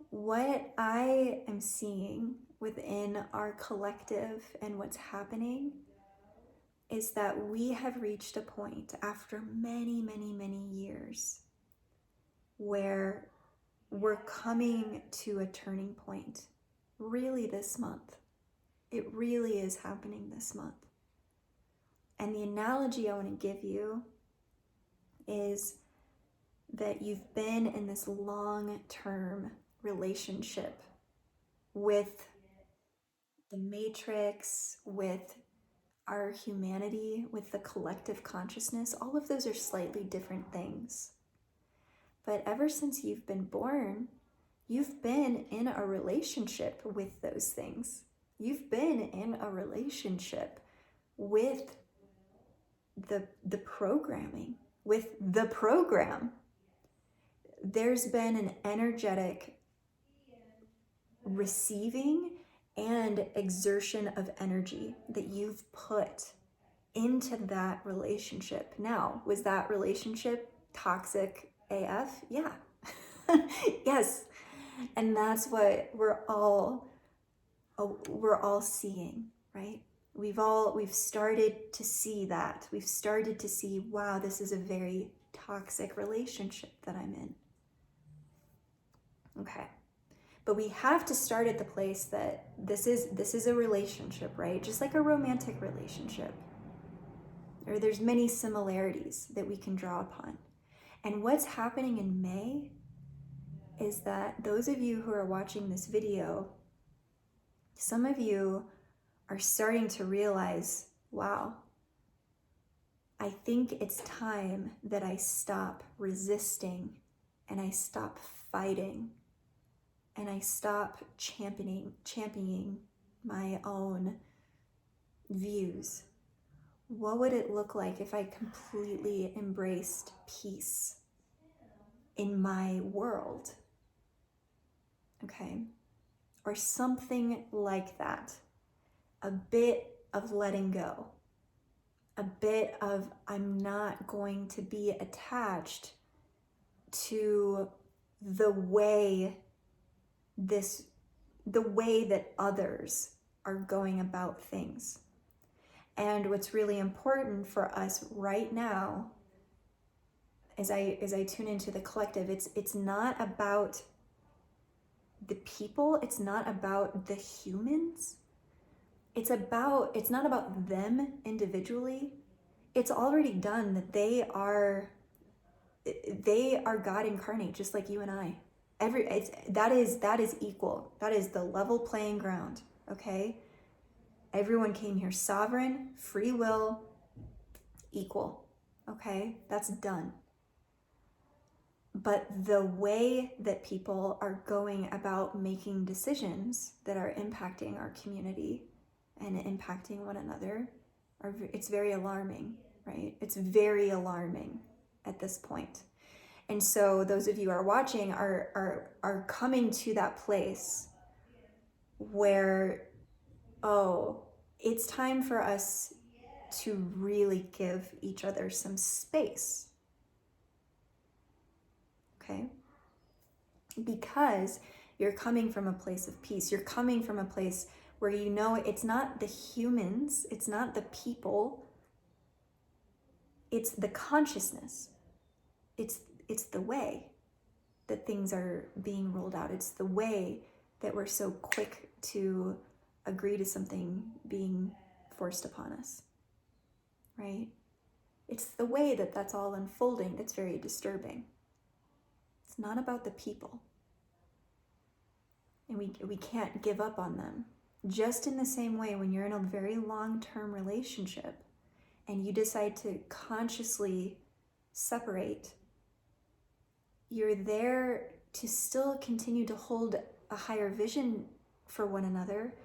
What I am seeing within our collective and what's happening is that we have reached a point after many, many, many years where we're coming to a turning point really this month. It really is happening this month. And the analogy I want to give you is that you've been in this long-term relationship with the matrix, with our humanity, with the collective consciousness. All of those are slightly different things. But ever since you've been born, you've been in a relationship with those things. You've been in a relationship with the programming, with the program. There's been an energetic receiving and exertion of energy that you've put into that relationship. Now, was that relationship toxic AF? Yeah. Yes. And that's what we're all seeing, right? We've started to see that. We've started to see, wow, this is a very toxic relationship that I'm in. Okay. But we have to start at the place that this is a relationship, right? Just like a romantic relationship. Or there's many similarities that we can draw upon. And what's happening in May is that those of you who are watching this video, some of you are starting to realize, wow, I think it's time that I stop resisting and I stop fighting and I stop championing my own views. What would it look like if I completely embraced peace in my world? Okay? Or something like that. A bit of letting go. A bit of I'm not going to be attached to the way that others are going about things. And what's really important for us right now, as I tune into the collective, it's not about the people, it's not about the humans. It's not about them individually. It's already done that they are God incarnate, just like you and I. That is equal. That is the level playing ground. Okay? Everyone came here sovereign, free will, equal. Okay? That's done. But the way that people are going about making decisions that are impacting our community and impacting one another, it's very alarming, right? It's very alarming at this point. And so those of you who are watching are coming to that place where, oh, it's time for us to really give each other some space. Okay? Because you're coming from a place of peace. You're coming from a place where you know it's not the humans, it's not the people, it's the consciousness. It's the way that things are being rolled out. It's the way that we're so quick to agree to something being forced upon us, right? It's the way that that's all unfolding that's very disturbing. It's not about the people. And we can't give up on them. Just in the same way, when you're in a very long-term relationship and you decide to consciously separate, you're there to still continue to hold a higher vision for one another.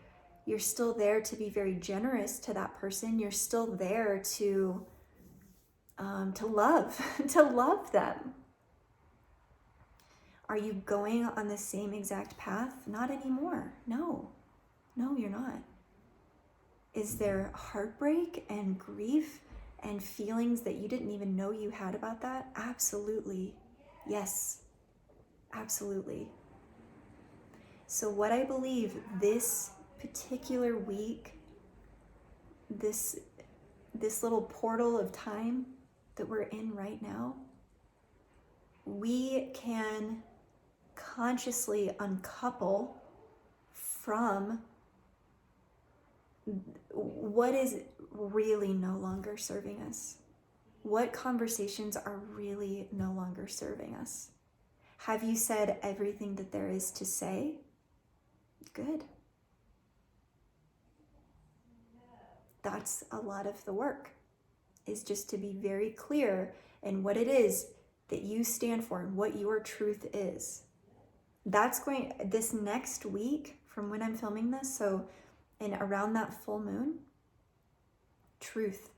You're still there to be very generous to that person. You're still there to love, to love them. Are you going on the same exact path? Not anymore. No, you're not. Is there heartbreak and grief and feelings that you didn't even know you had about that? Absolutely. Yes, absolutely. So what I believe this particular week, this little portal of time that we're in right now, we can consciously uncouple from what is really no longer serving us. What conversations are really no longer serving us? Have you said everything that there is to say? Good. That's a lot of the work, is just to be very clear in what it is that you stand for and what your truth is. This next week from when I'm filming this, so in around that full moon, truth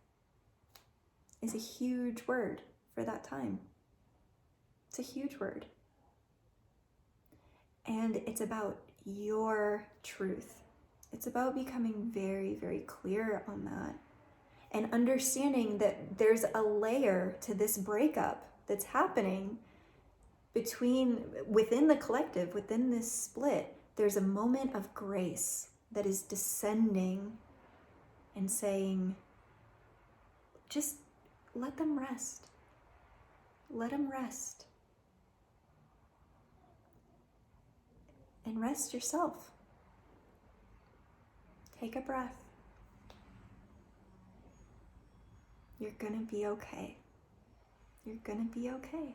is a huge word for that time. It's a huge word. And it's about your truth. It's about becoming very, very clear on that and understanding that there's a layer to this breakup that's happening within the collective, within this split. There's a moment of grace that is descending and saying, just let them rest. Let them rest. And rest yourself. Take a breath. You're gonna be okay. You're gonna be okay.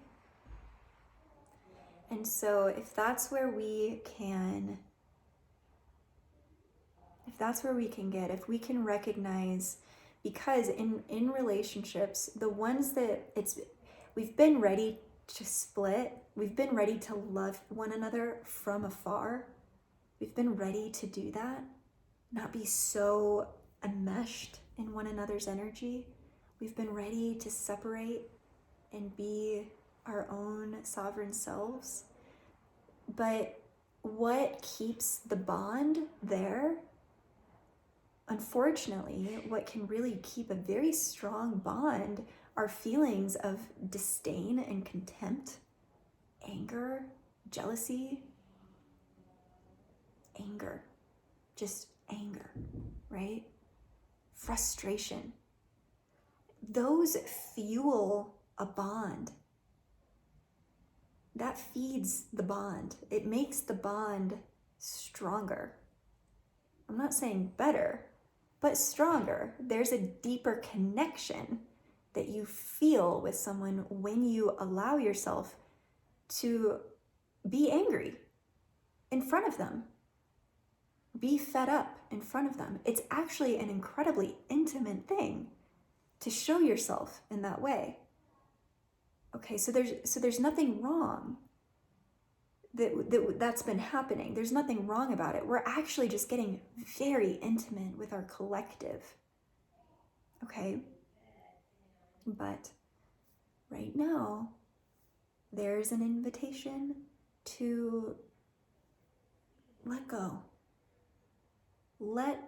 And so if that's where we can get, if we can recognize, because in relationships, the ones that we've been ready to split, we've been ready to love one another from afar, we've been ready to do that, not be so enmeshed in one another's energy. We've been ready to separate and be our own sovereign selves. But what keeps the bond there? Unfortunately, what can really keep a very strong bond are feelings of disdain and contempt, anger, jealousy, just anger, right? Frustration. Those fuel a bond. That feeds the bond. It makes the bond stronger. I'm not saying better, but stronger. There's a deeper connection that you feel with someone when you allow yourself to be angry in front of them. Be fed up in front of them. It's actually an incredibly intimate thing to show yourself in that way. Okay, so there's nothing wrong that's been happening. There's nothing wrong about it. We're actually just getting very intimate with our collective. Okay? But right now, there's an invitation to let go. Let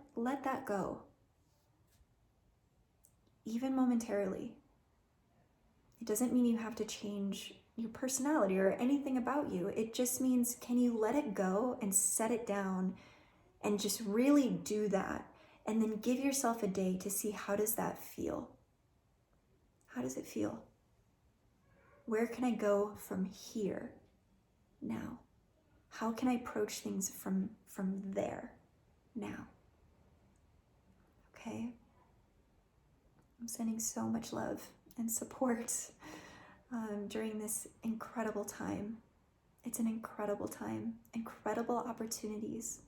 that go. Even momentarily. It doesn't mean you have to change your personality or anything about you. It just means, can you let it go and set it down and just really do that? And then give yourself a day to see, how does that feel? How does it feel? Where can I go from here now? How can I approach things from there now? Okay? I'm sending so much love and support during this incredible time. It's an incredible time, incredible opportunities,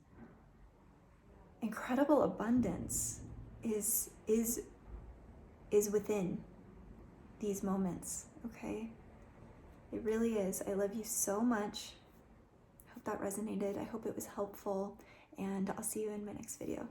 incredible abundance is within these moments, okay? It really is. I love you so much. I hope that resonated. I hope it was helpful, and I'll see you in my next video.